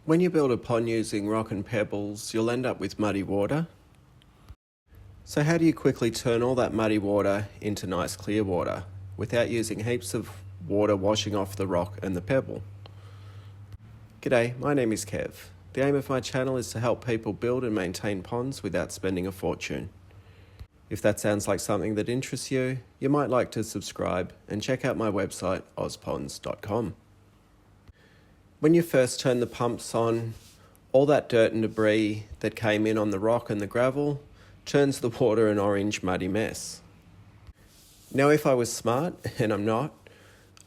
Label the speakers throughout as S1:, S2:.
S1: When you build a pond using rock and pebbles, you'll end up with muddy water. So how do you quickly turn all that muddy water into nice clear water without using heaps of water washing off the rock and the pebble? G'day, my name is Kev. The aim of my channel is to help people build and maintain ponds without spending a fortune. If that sounds like something that interests you, you might like to subscribe and check out my website, ozponds.com. When you first turn the pumps on, all that dirt and debris that came in on the rock and the gravel turns the water an orange muddy mess. Now if I was smart, and I'm not,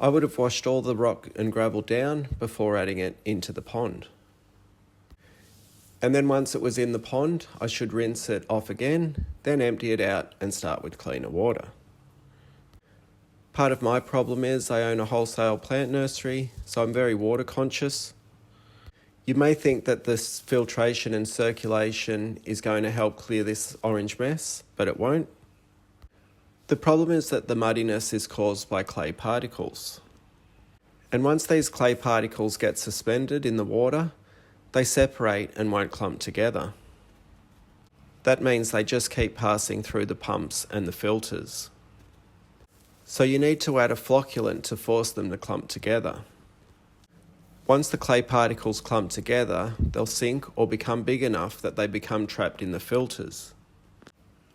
S1: I would have washed all the rock and gravel down before adding it into the pond. And then once it was in the pond, I should rinse it off again, then empty it out and start with cleaner water. Part of my problem is I own a wholesale plant nursery, so I'm very water conscious. You may think that this filtration and circulation is going to help clear this orange mess, but it won't. The problem is that the muddiness is caused by clay particles. And once these clay particles get suspended in the water, they separate and won't clump together. That means they just keep passing through the pumps and the filters. So you need to add a flocculant to force them to clump together. Once the clay particles clump together, they'll sink or become big enough that they become trapped in the filters.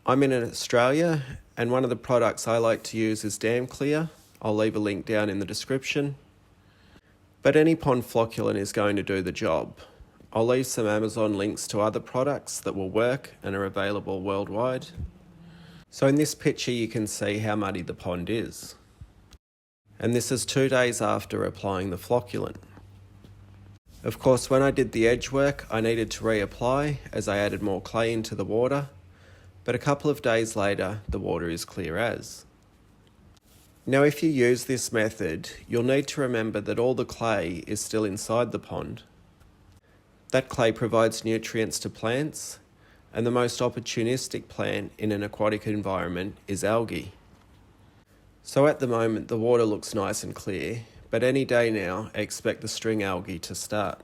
S1: I'm in Australia, and one of the products I like to use is Dam Clear. I'll leave a link down in the description. But any pond flocculant is going to do the job. I'll leave some Amazon links to other products that will work and are available worldwide. So in this picture you can see how muddy the pond is. And this is 2 days after applying the flocculant. Of course, when I did the edge work, I needed to reapply as I added more clay into the water, but a couple of days later, the water is clear as. Now if you use this method, you'll need to remember that all the clay is still inside the pond. That clay provides nutrients to plants, and the most opportunistic plant in an aquatic environment is algae. So at the moment the water looks nice and clear, but any day now expect the string algae to start.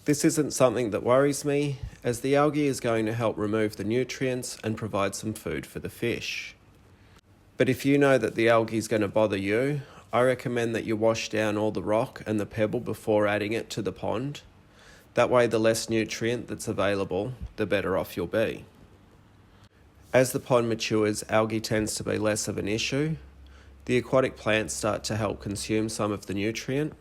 S1: This isn't something that worries me, as the algae is going to help remove the nutrients and provide some food for the fish. But if you know that the algae is going to bother you, I recommend that you wash down all the rock and the pebble before adding it to the pond. That way the less nutrient that's available, the better off you'll be. As the pond matures, algae tends to be less of an issue. The aquatic plants start to help consume some of the nutrient.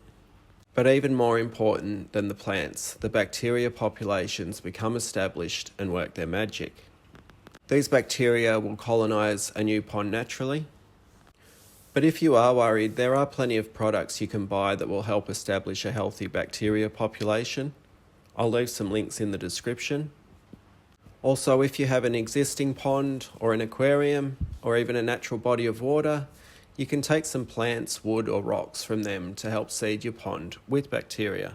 S1: But even more important than the plants, the bacteria populations become established and work their magic. These bacteria will colonise a new pond naturally. But if you are worried, there are plenty of products you can buy that will help establish a healthy bacteria population. I'll leave some links in the description. Also, if you have an existing pond or an aquarium or even a natural body of water, you can take some plants, wood or rocks from them to help seed your pond with bacteria.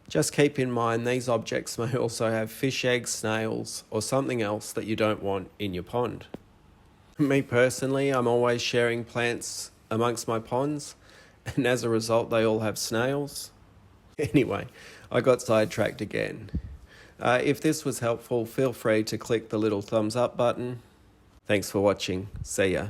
S1: Just keep in mind these objects may also have fish eggs, snails or something else that you don't want in your pond. Me personally, I'm always sharing plants amongst my ponds, and as a result they all have snails. Anyway, I got sidetracked again. If this was helpful, feel free to click the little thumbs up button. Thanks for watching. See ya.